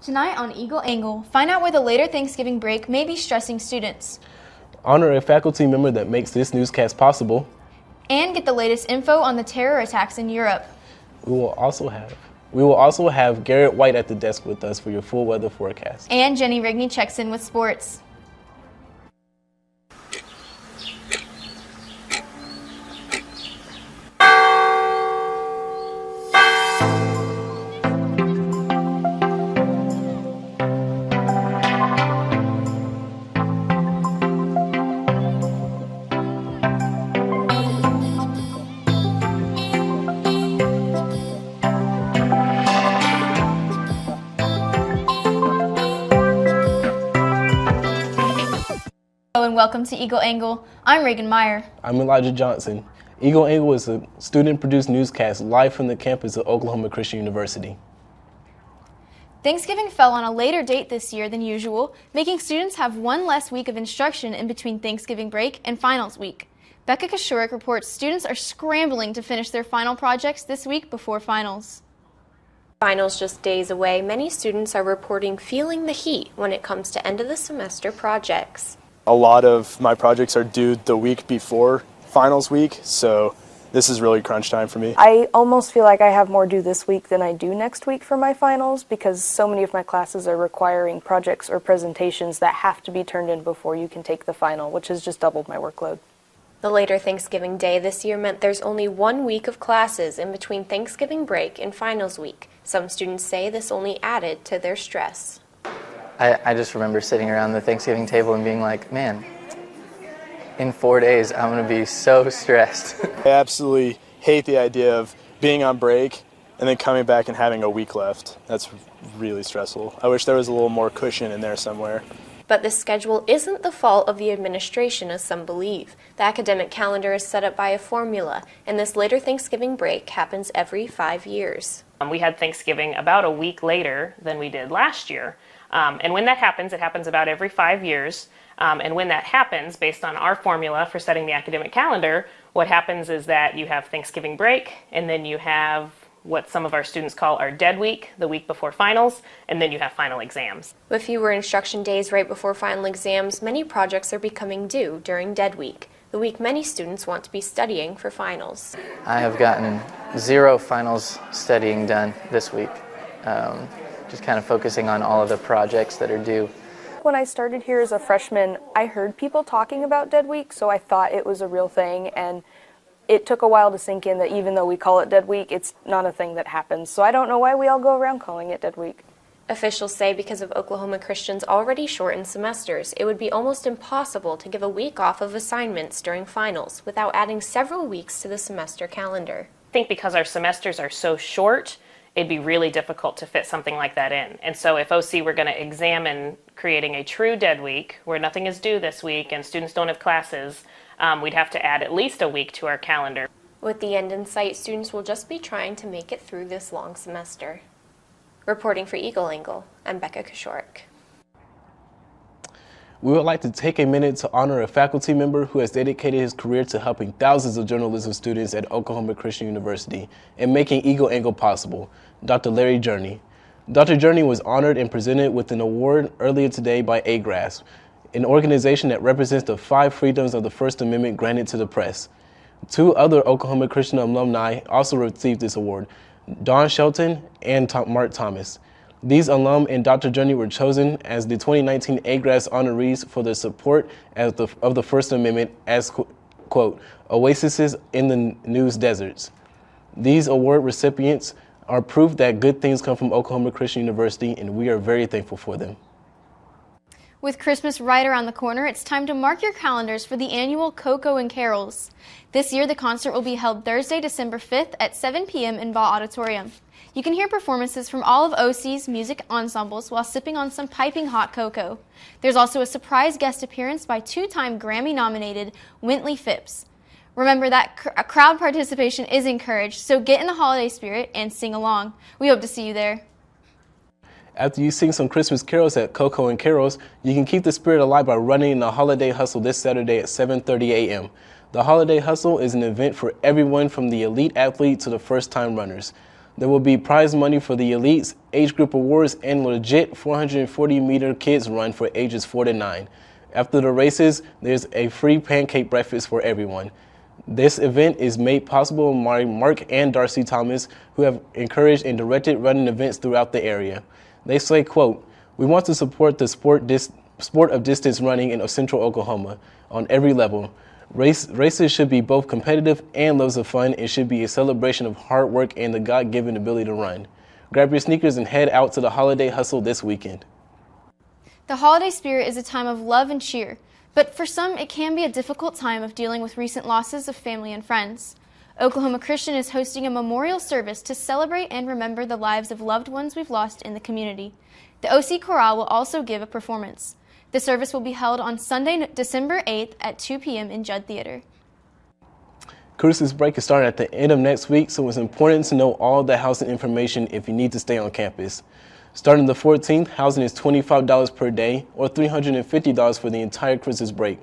Tonight on Eagle Angle, find out where the later Thanksgiving break may be stressing students. Honor a faculty member that makes this newscast possible. And get the latest info on the terror attacks in Europe. We will also have Garrett White at the desk with us for your full weather forecast. And Jenny Rigney checks in with sports. Hello and welcome to Eagle Angle. I'm Reagan Meyer. I'm Elijah Johnson. Eagle Angle is a student-produced newscast live from the campus of Oklahoma Christian University. Thanksgiving fell on a later date this year than usual, making students have one less week of instruction in between Thanksgiving break and finals week. Becca Kashurik reports students are scrambling to finish their final projects this week before finals. Finals just days away, many students are reporting feeling the heat when it comes to end of the semester projects. A lot of my projects are due the week before finals week, so this is really crunch time for me. I almost feel like I have more due this week than I do next week for my finals because so many of my classes are requiring projects or presentations that have to be turned in before you can take the final, which has just doubled my workload. The later Thanksgiving day this year meant there's only 1 week of classes in between Thanksgiving break and finals week. Some students say this only added to their stress. I just remember sitting around the Thanksgiving table and being like, man, in 4 days I'm going to be so stressed. I absolutely hate the idea of being on break and then coming back and having a week left. That's really stressful. I wish there was a little more cushion in there somewhere. But this schedule isn't the fault of the administration, as some believe. The academic calendar is set up by a formula, and this later Thanksgiving break happens every 5 years. We had Thanksgiving about a week later than we did last year. And when that happens, it happens about every 5 years. And when that happens, based on our formula for setting the academic calendar, what happens is that you have Thanksgiving break, and then you have what some of our students call our dead week, the week before finals, and then you have final exams. With fewer instruction days right before final exams, many projects are becoming due during dead week, the week many students want to be studying for finals. I have gotten 0 finals studying done this week, just kind of focusing on all of the projects that are due. When I started here as a freshman, I heard people talking about Dead Week, so I thought it was a real thing, and it took a while to sink in that even though we call it Dead Week, it's not a thing that happens. So I don't know why we all go around calling it Dead Week. Officials say because of Oklahoma Christian's already shortened semesters, it would be almost impossible to give a week off of assignments during finals without adding several weeks to the semester calendar. I think because our semesters are so short, it'd be really difficult to fit something like that in. And so if OC were going to examine creating a true dead week where nothing is due this week and students don't have classes, we'd have to add at least a week to our calendar. With the end in sight, students will just be trying to make it through this long semester. Reporting for Eagle Angle, I'm Becca Kashurik. We would like to take a minute to honor a faculty member who has dedicated his career to helping thousands of journalism students at Oklahoma Christian University and making Eagle Angle possible, Dr. Larry Journey. Dr. Journey was honored and presented with an award earlier today by AGRASP, an organization that represents the 5 freedoms of the First Amendment granted to the press. Two other Oklahoma Christian alumni also received this award, Don Shelton and Mark Thomas. These alum and Dr. Journey were chosen as the 2019 A-Grass honorees for their support of the First Amendment as, quote, oases in the news deserts. These award recipients are proof that good things come from Oklahoma Christian University, and we are very thankful for them. With Christmas right around the corner, it's time to mark your calendars for the annual Cocoa and Carols. This year, the concert will be held Thursday, December 5th at 7 p.m. in Ball Auditorium. You can hear performances from all of OC's music ensembles while sipping on some piping hot cocoa. There's also a surprise guest appearance by two-time Grammy-nominated Wintley Phipps. Remember that crowd participation is encouraged, so get in the holiday spirit and sing along. We hope to see you there. After you sing some Christmas carols at Cocoa and Carols, you can keep the spirit alive by running in the Holiday Hustle this Saturday at 7:30 a.m. The Holiday Hustle is an event for everyone from the elite athlete to the first-time runners. There will be prize money for the elites, age group awards, and legit 440-meter kids run for ages 4 to 9. After the races, there's a free pancake breakfast for everyone. This event is made possible by Mark and Darcy Thomas, who have encouraged and directed running events throughout the area. They say, quote, "We want to support the sport of distance running in Central Oklahoma on every level. Races should be both competitive and loads of fun and should be a celebration of hard work and the God-given ability to run. Grab your sneakers and head out to the Holiday Hustle this weekend." The holiday spirit is a time of love and cheer, but for some it can be a difficult time of dealing with recent losses of family and friends. Oklahoma Christian is hosting a memorial service to celebrate and remember the lives of loved ones we've lost in the community. The OC Chorale will also give a performance. The service will be held on Sunday, December 8th at 2 p.m. in Judd Theater. Christmas break is starting at the end of next week, so it's important to know all the housing information if you need to stay on campus. Starting the 14th, housing is $25 per day or $350 for the entire Christmas break.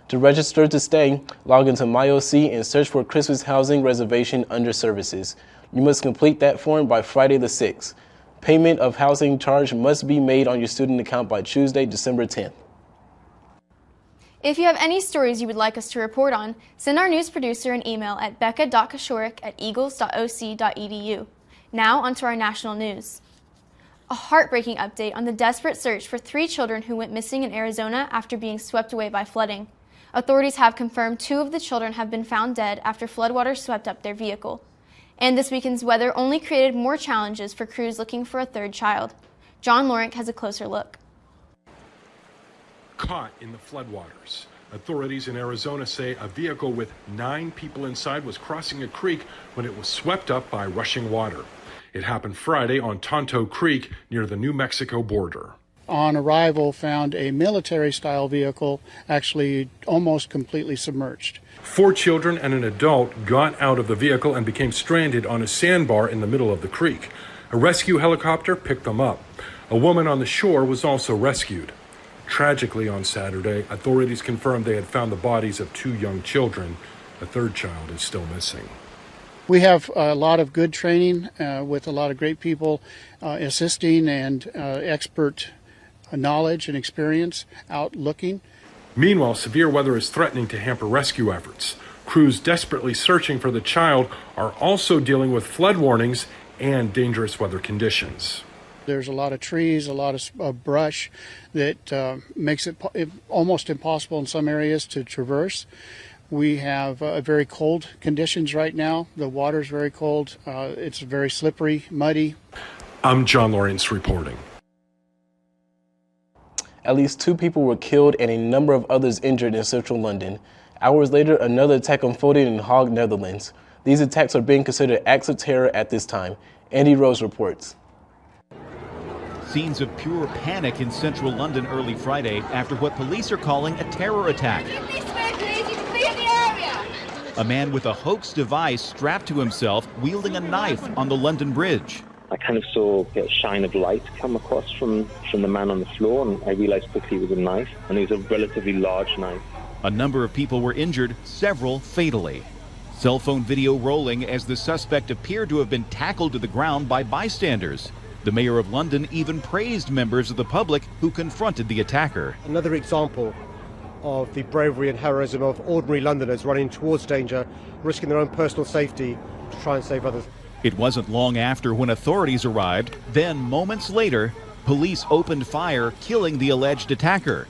To register to stay, log into MyOC and search for Christmas housing reservation under services. You must complete that form by Friday the 6th. Payment of housing charge must be made on your student account by Tuesday, December 10th. If you have any stories you would like us to report on, send our news producer an email at becca.kashorek@eagles.oc.edu. Now onto our national news. A heartbreaking update on the desperate search for 3 children who went missing in Arizona after being swept away by flooding. Authorities have confirmed 2 of the children have been found dead after floodwaters swept up their vehicle. And this weekend's weather only created more challenges for crews looking for a 3rd child. John Lawrence has a closer look. Caught in the floodwaters. Authorities in Arizona say a vehicle with 9 people inside was crossing a creek when it was swept up by rushing water. It happened Friday on Tonto Creek near the New Mexico border. On arrival, found a military-style vehicle actually almost completely submerged. 4 children and an adult got out of the vehicle and became stranded on a sandbar in the middle of the creek. A rescue helicopter picked them up. A woman on the shore was also rescued. Tragically, on Saturday, authorities confirmed they had found the bodies of 2 young children. A 3rd child is still missing. We have a lot of good training with a lot of great people assisting and expert knowledge and experience out looking. Meanwhile, severe weather is threatening to hamper rescue efforts. Crews desperately searching for the child are also dealing with flood warnings and dangerous weather conditions. There's a lot of trees, a lot of brush that makes it almost impossible in some areas to traverse. We have very cold conditions right now. The water's very cold. It's very slippery, muddy. I'm John Lawrence reporting. At least 2 people were killed and a number of others injured in central London. Hours later, another attack unfolded in Hague, Netherlands. These attacks are being considered acts of terror at this time. Andy Rose reports. Scenes of pure panic in central London early Friday after what police are calling a terror attack. A man with a hoax device strapped to himself, wielding a knife on the London Bridge. I kind of saw a shine of light come across from the man on the floor, and I realized quickly it was a knife, and it was a relatively large knife. A number of people were injured, several fatally. Cell phone video rolling as the suspect appeared to have been tackled to the ground by bystanders. The mayor of London even praised members of the public who confronted the attacker. Another example of the bravery and heroism of ordinary Londoners running towards danger, risking their own personal safety to try and save others. It wasn't long after when authorities arrived. Then, moments later, police opened fire, killing the alleged attacker.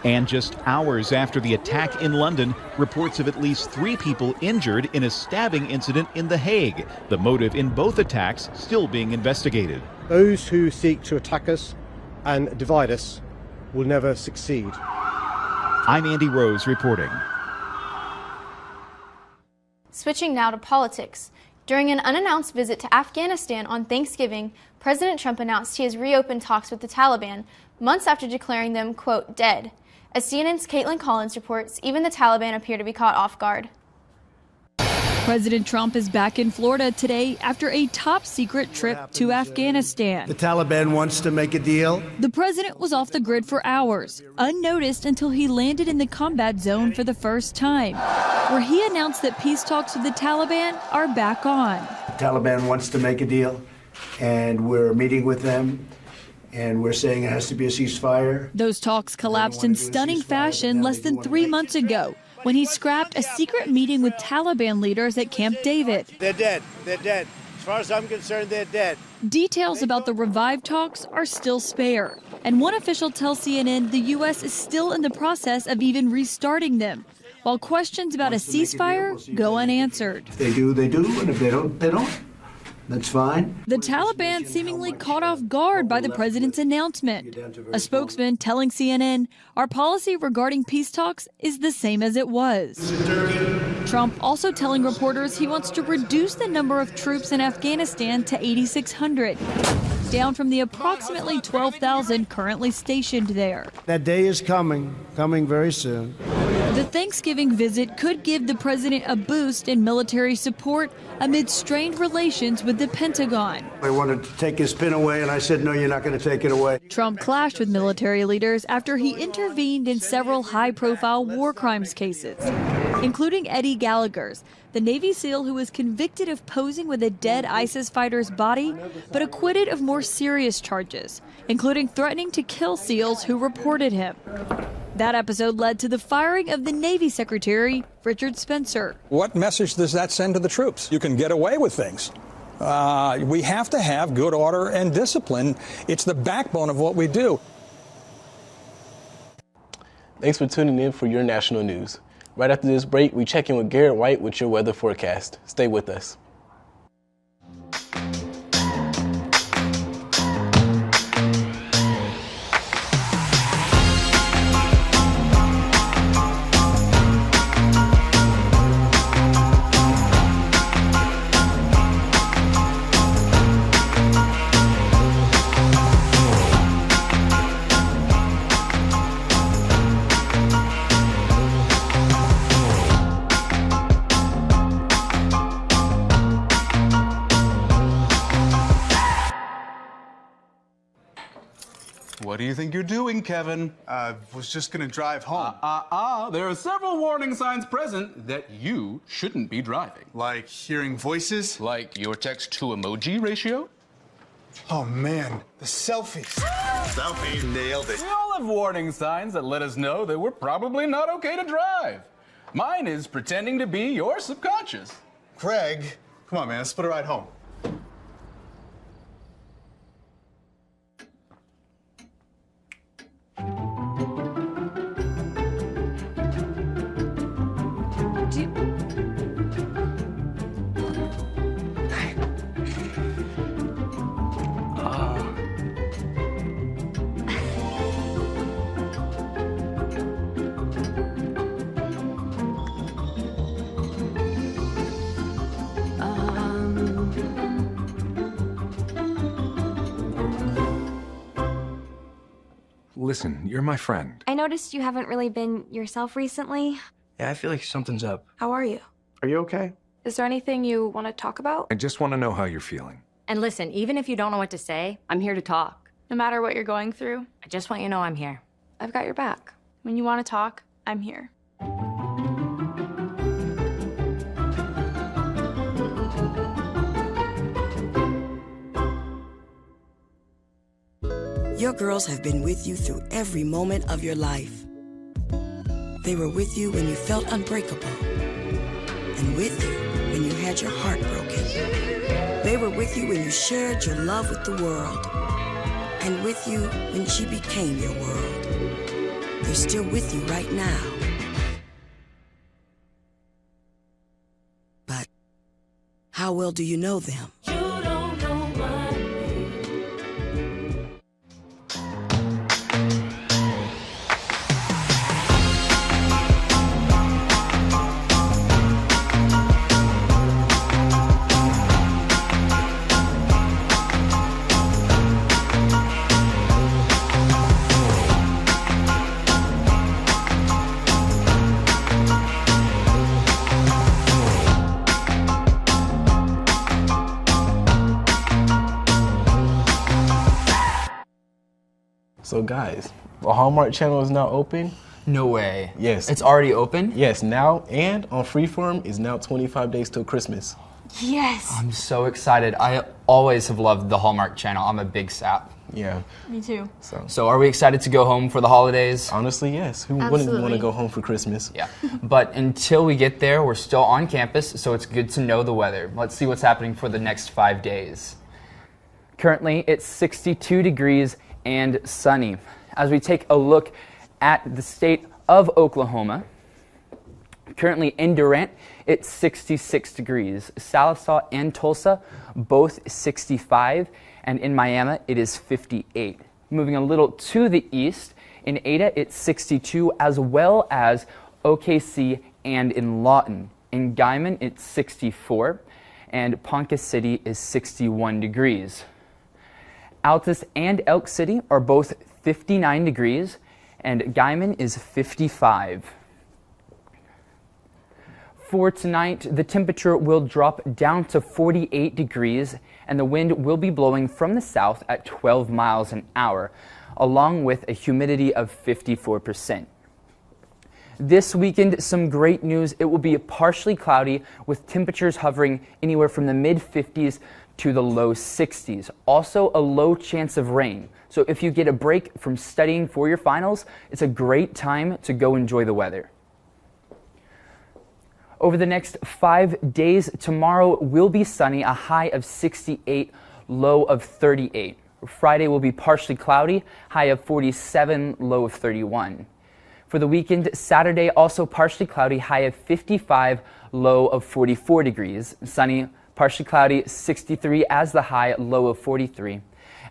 And just hours after the attack in London, reports of at least 3 people injured in a stabbing incident in The Hague. The motive in both attacks still being investigated. Those who seek to attack us and divide us will never succeed. I'm Andy Rose reporting. Switching now to politics. During an unannounced visit to Afghanistan on Thanksgiving, President Trump announced he has reopened talks with the Taliban months after declaring them, quote, dead. As CNN's Caitlin Collins reports, even the Taliban appear to be caught off guard. President Trump is back in Florida today after a top-secret trip to Afghanistan. The Taliban wants to make a deal. The president was off the grid for hours, unnoticed until he landed in the combat zone for the first time, where he announced that peace talks with the Taliban are back on. The Taliban wants to make a deal, and we're meeting with them, and we're saying it has to be a ceasefire. Those talks collapsed in stunning fashion less than 3 months ago, when he scrapped a secret meeting with Taliban leaders at Camp David. They're dead. They're dead. As far as I'm concerned, they're dead. Details about the revived talks are still spare, and one official tells CNN the U.S. is still in the process of even restarting them, while questions about a ceasefire go unanswered. If they do, they do, and if they don't, they don't. That's fine. The Taliban seemingly caught off guard by the president's announcement. A spokesman telling CNN, our policy regarding peace talks is the same as it was. Trump also telling reporters he wants to reduce the number of troops in Afghanistan to 8,600, down from the approximately 12,000 currently stationed there. That day is coming very soon. The Thanksgiving visit could give the president a boost in military support amid strained relations with the Pentagon. I wanted to take his pin away, and I said, no, you're not going to take it away. Trump clashed with military leaders after he intervened in several high-profile war crimes cases, including Eddie Gallagher's, the Navy SEAL who was convicted of posing with a dead ISIS fighter's body, but acquitted of more serious charges, including threatening to kill SEALs who reported him. That episode led to the firing of the Navy Secretary, Richard Spencer. What message does that send to the troops? You can get away with things. We have to have good order and discipline. It's the backbone of what we do. Thanks for tuning in for your national news. Right after this break, we check in with Garrett White with your weather forecast. Stay with us. What do you think you're doing, Kevin? Was just gonna drive home. There are several warning signs present that you shouldn't be driving. Like hearing voices? Like your text-to-emoji ratio? Oh man, the selfies. Selfie, nailed it. We all have warning signs that let us know that we're probably not okay to drive. Mine is pretending to be your subconscious. Craig, come on man, let's split a ride home. Listen, you're my friend. I noticed you haven't really been yourself recently. Yeah, I feel like something's up. How are you? Are you okay? Is there anything you want to talk about? I just want to know how you're feeling. And listen, even if you don't know what to say, I'm here to talk. No matter what you're going through, I just want you to know I'm here. I've got your back. When you want to talk, I'm here. Your girls have been with you through every moment of your life. They were with you when you felt unbreakable, and with you when you had your heart broken. They were with you when you shared your love with the world, and with you when she became your world. They're still with you right now. But how well do you know them? So guys, the Hallmark channel is now open. No way. Yes. It's already open? Yes, now, and on Freeform is now 25 days till Christmas. Yes. I'm so excited. I always have loved the Hallmark channel. I'm a big sap. Yeah. Me too. So are we excited to go home for the holidays? Honestly, yes. Who wouldn't want Absolutely. to go home for Christmas? Yeah. But until we get there, we're still on campus, so it's good to know the weather. Let's see what's happening for the next 5 days. Currently, it's 62 degrees and sunny. As we take a look at the state of Oklahoma, currently in Durant, it's 66 degrees. Sallisaw and Tulsa, both 65, and in Miami, it is 58. Moving a little to the east, in Ada, it's 62, as well as OKC and in Lawton. In Guyman, it's 64, and Ponca City is 61 degrees. Altus and Elk City are both 59 degrees, and Guyman is 55. For tonight, the temperature will drop down to 48 degrees, and the wind will be blowing from the south at 12 miles an hour, along with a humidity of 54%. This weekend, some great news. It will be partially cloudy with temperatures hovering anywhere from the mid-50s to the low 60s. Also, a low chance of rain. So if you get a break from studying for your finals, it's a great time to go enjoy the weather. Over the next 5 days, tomorrow will be sunny, a high of 68, low of 38. Friday will be partially cloudy, high of 47, low of 31. For the weekend, Saturday also partially cloudy, high of 55, low of 44 degrees. Sunny, partially cloudy, 63 as the high, low of 43.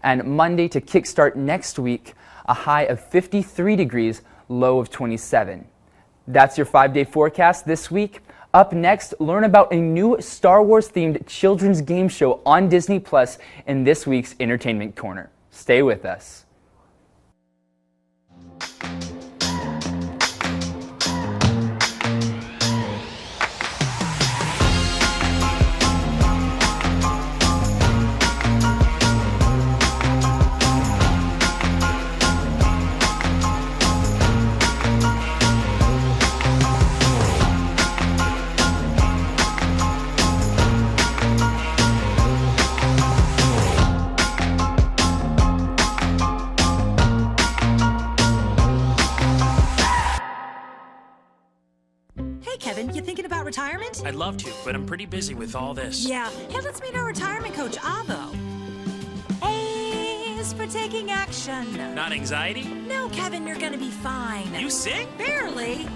And Monday to kickstart next week, a high of 53 degrees, low of 27. That's your 5-day forecast this week. Up next, learn about a new Star Wars-themed children's game show on Disney Plus in this week's Entertainment Corner. Stay with us. Kevin, you thinking about retirement? I'd love to, but I'm pretty busy with all this. Yeah. Hey, let's meet our retirement coach, Avo. A is for taking action. Not anxiety? No, Kevin, you're gonna be fine. You sing? Barely.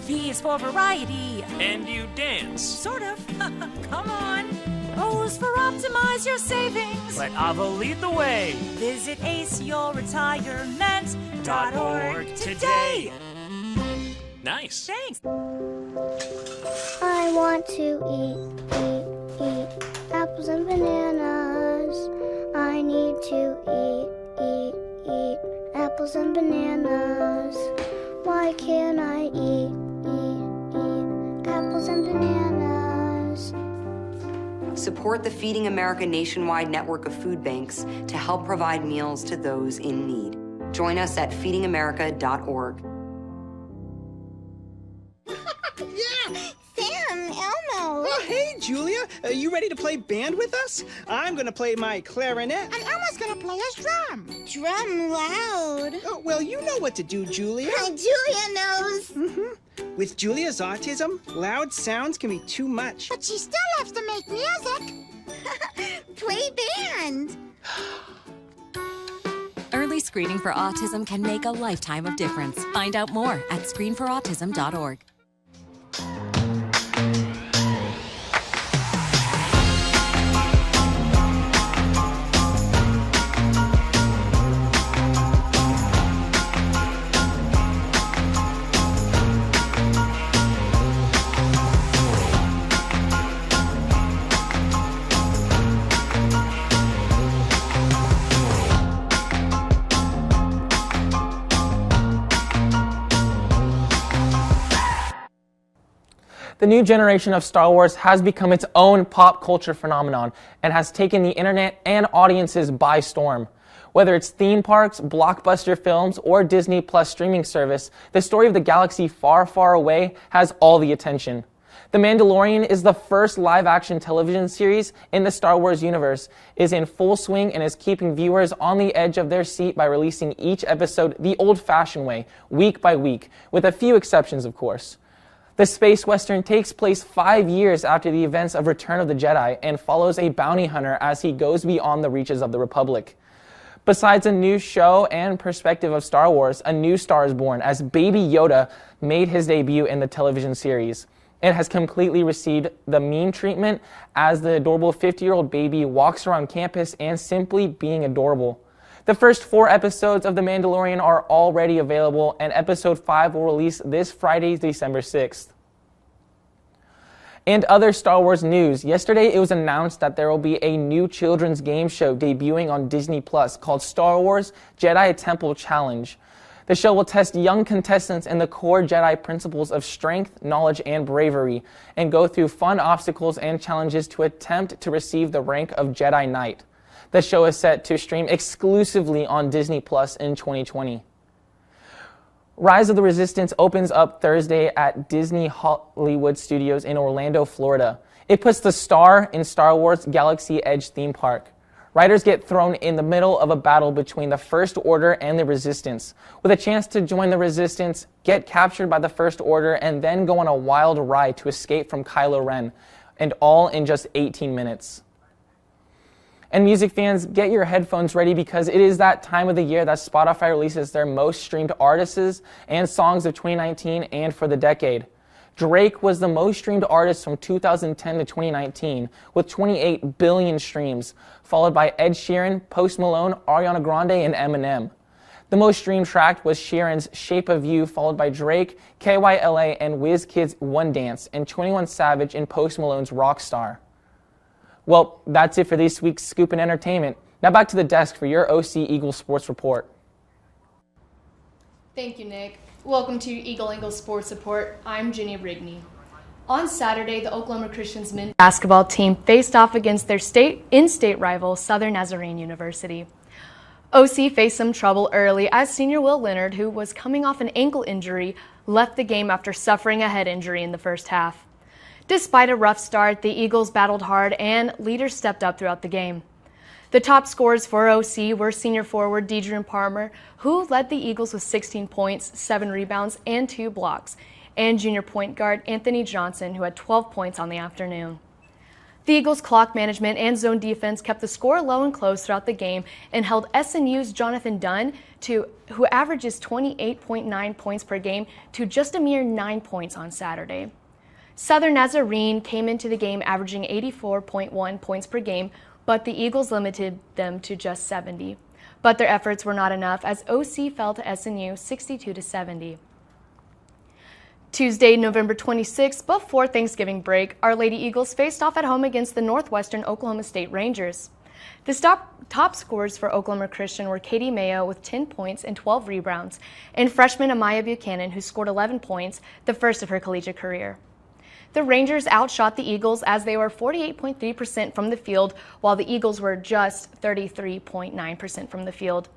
V is for variety. And you dance? Sort of. Come on. O is for optimize your savings. Let Avo lead the way. Visit aceyourretirement.org today. Nice. Thanks. I want to eat apples and bananas. I need to eat apples and bananas. Why can't I eat apples and bananas? Support the Feeding America nationwide network of food banks to help provide meals to those in need. Join us at feedingamerica.org. Yeah, Sam, Elmo, Oh, hey, Julia. You ready to play band with us? I'm going to play my clarinet. And Elma's gonna play his drum. Drum loud. Oh, well, you know what to do, Julia. Julia knows. With Julia's autism, loud sounds can be too much. But she still loves to make music. Play band. Early screening for autism can make a lifetime of difference. Find out more at screenforautism.org. The new generation of Star Wars has become its own pop culture phenomenon and has taken the internet and audiences by storm. Whether it's theme parks, blockbuster films, or Disney Plus streaming service, the story of the galaxy far, far away has all the attention. The Mandalorian is the first live-action television series in the Star Wars universe, is in full swing, and is keeping viewers on the edge of their seat by releasing each episode the old-fashioned way, week by week, with a few exceptions, of course. The space western takes place 5 years after the events of Return of the Jedi and follows a bounty hunter as he goes beyond the reaches of the Republic. Besides a new show and perspective of Star Wars, a new star is born as Baby Yoda made his debut in the television series. It has completely received the meme treatment as the adorable 50-year-old baby walks around campus and simply being adorable. The first 4 episodes of The Mandalorian are already available, and episode 5 will release this Friday, December 6th. And other Star Wars news. Yesterday, it was announced that there will be a new children's game show debuting on Disney Plus called Star Wars Jedi Temple Challenge. The show will test young contestants in the core Jedi principles of strength, knowledge, and bravery, and go through fun obstacles and challenges to attempt to receive the rank of Jedi Knight. The show is set to stream exclusively on Disney Plus in 2020. Rise of the Resistance opens up Thursday at Disney Hollywood Studios in Orlando, Florida. It puts the star in Star Wars Galaxy Edge theme park. Riders get thrown in the middle of a battle between the First Order and the Resistance, with a chance to join the Resistance, get captured by the First Order, and then go on a wild ride to escape from Kylo Ren, and all in just 18 minutes. And music fans, get your headphones ready because it is that time of the year that Spotify releases their most streamed artists and songs of 2019 and for the decade. Drake was the most streamed artist from 2010 to 2019 with 28 billion streams, followed by Ed Sheeran, Post Malone, Ariana Grande, and Eminem. The most streamed track was Sheeran's Shape of You, followed by Drake, KYLA, and WizKid's One Dance, and 21 Savage and Post Malone's Rockstar. Well, that's it for this week's Scoop and Entertainment. Now back to the desk for your OC Eagles Sports Report. Thank you, Nick. Welcome to Eagle Angle Sports Report. I'm Jenny Rigney. On Saturday, the Oklahoma Christians men's basketball team faced off against their in-state rival, Southern Nazarene University. OC faced some trouble early as senior Will Leonard, who was coming off an ankle injury, left the game after suffering a head injury in the first half. Despite a rough start, the Eagles battled hard and leaders stepped up throughout the game. The top scorers for OC were senior forward Deidre Palmer, who led the Eagles with 16 points, 7 rebounds, and 2 blocks, and junior point guard Anthony Johnson, who had 12 points on the afternoon. The Eagles' clock management and zone defense kept the score low and close throughout the game and held SNU's Jonathan Dunn, who averages 28.9 points per game, to just a mere 9 points on Saturday. Southern Nazarene came into the game averaging 84.1 points per game, but the Eagles limited them to just 70. But their efforts were not enough as OC fell to SNU 62-70. Tuesday, November 26th, before Thanksgiving break, Our Lady Eagles faced off at home against the Northwestern Oklahoma State Rangers. The top scorers for Oklahoma Christian were Katie Mayo with 10 points and 12 rebounds, and freshman Amaya Buchanan, who scored 11 points, the first of her collegiate career. The Rangers outshot the Eagles as they were 48.3% from the field, while the Eagles were just 33.9% from the field.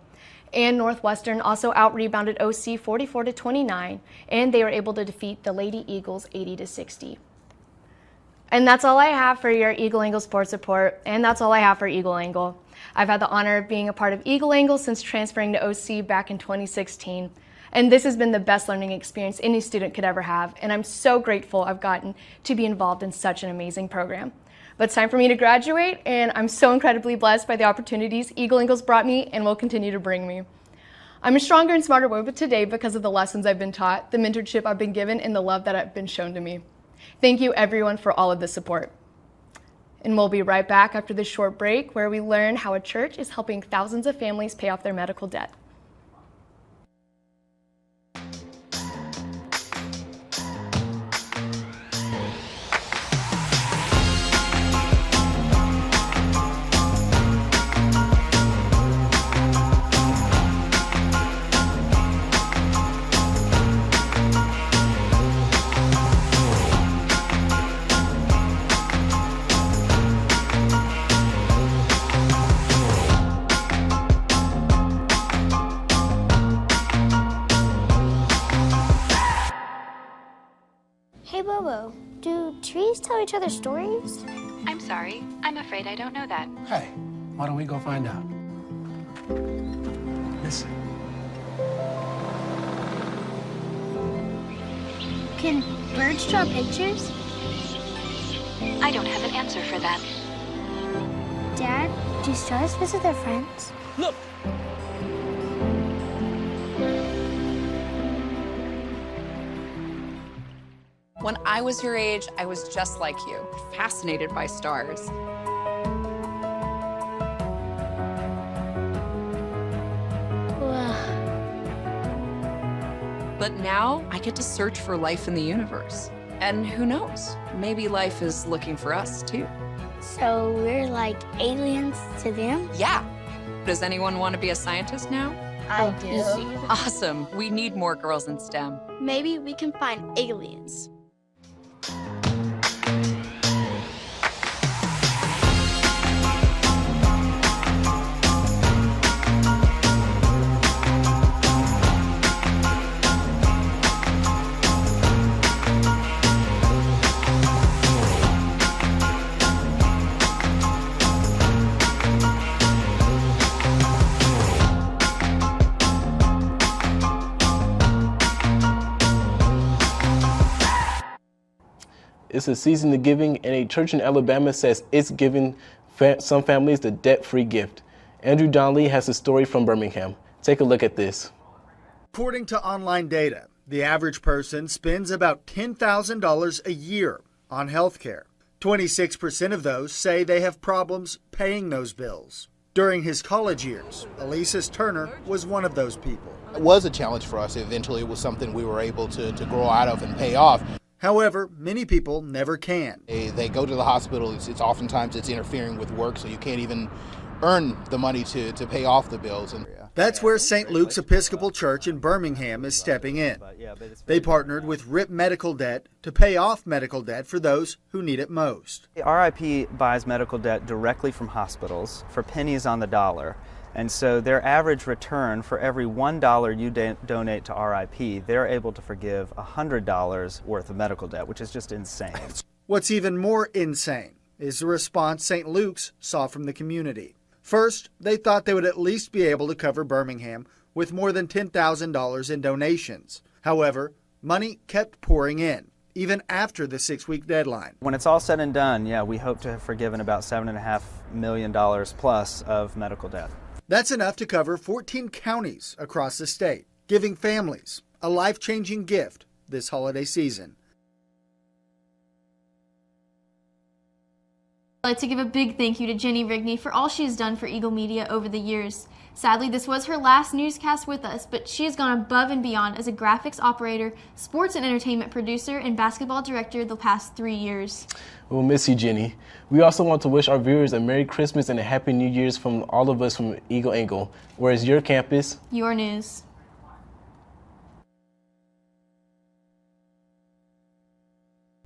And Northwestern also out-rebounded OC 44-29, and they were able to defeat the Lady Eagles 80-60. And that's all I have for your Eagle Angle Sports Report, and that's all I have for Eagle Angle. I've had the honor of being a part of Eagle Angle since transferring to OC back in 2016. And this has been the best learning experience any student could ever have, and I'm so grateful I've gotten to be involved in such an amazing program. But it's time for me to graduate, and I'm so incredibly blessed by the opportunities Eagle Angle's brought me and will continue to bring me. I'm a stronger and smarter woman today because of the lessons I've been taught, the mentorship I've been given, and the love that have been shown to me. Thank you everyone for all of the support. And we'll be right back after this short break where we learn how a church is helping thousands of families pay off their medical debt. Hey, Bobo, do trees tell each other stories? I'm sorry. I'm afraid I don't know that. Hey, why don't we go find out? Listen. Can birds draw pictures? I don't have an answer for that. Dad, do stars visit their friends? Look! When I was your age, I was just like you, fascinated by stars. But now I get to search for life in the universe. And who knows, maybe life is looking for us too. So we're like aliens to them? Yeah. Does anyone want to be a scientist now? I do. Awesome. We need more girls in STEM. Maybe we can find aliens. It's a season of giving, and a church in Alabama says it's giving some families the debt-free gift. Andrew Donnelly has a story from Birmingham. Take a look at this. According to online data, the average person spends about $10,000 a year on health care. 26% of those say they have problems paying those bills. During his college years, Elias Turner was one of those people. It was a challenge for us. Eventually, it was something we were able to grow out of and pay off. However, many people never can. They go to the hospital. It's oftentimes interfering with work, so you can't even earn the money to pay off the bills. And that's where St. Luke's Episcopal Church in Birmingham is stepping in. They partnered with RIP Medical Debt to pay off medical debt for those who need it most. RIP buys medical debt directly from hospitals for pennies on the dollar. And so their average return for every $1 you donate to RIP, they're able to forgive $100 worth of medical debt, which is just insane. What's even more insane is the response St. Luke's saw from the community. First, they thought they would at least be able to cover Birmingham with more than $10,000 in donations. However, money kept pouring in, even after the 6-week deadline. When it's all said and done, yeah, we hope to have forgiven about $7.5 million plus of medical debt. That's enough to cover 14 counties across the state, giving families a life-changing gift this holiday season. I'd like to give a big thank you to Jenny Rigney for all she has done for Eagle Media over the years. Sadly, this was her last newscast with us, but she has gone above and beyond as a graphics operator, sports and entertainment producer, and basketball director the past 3 years. We'll miss you, Jenny. We also want to wish our viewers a Merry Christmas and a Happy New Year's from all of us from Eagle Angle. Where is your campus? Your news.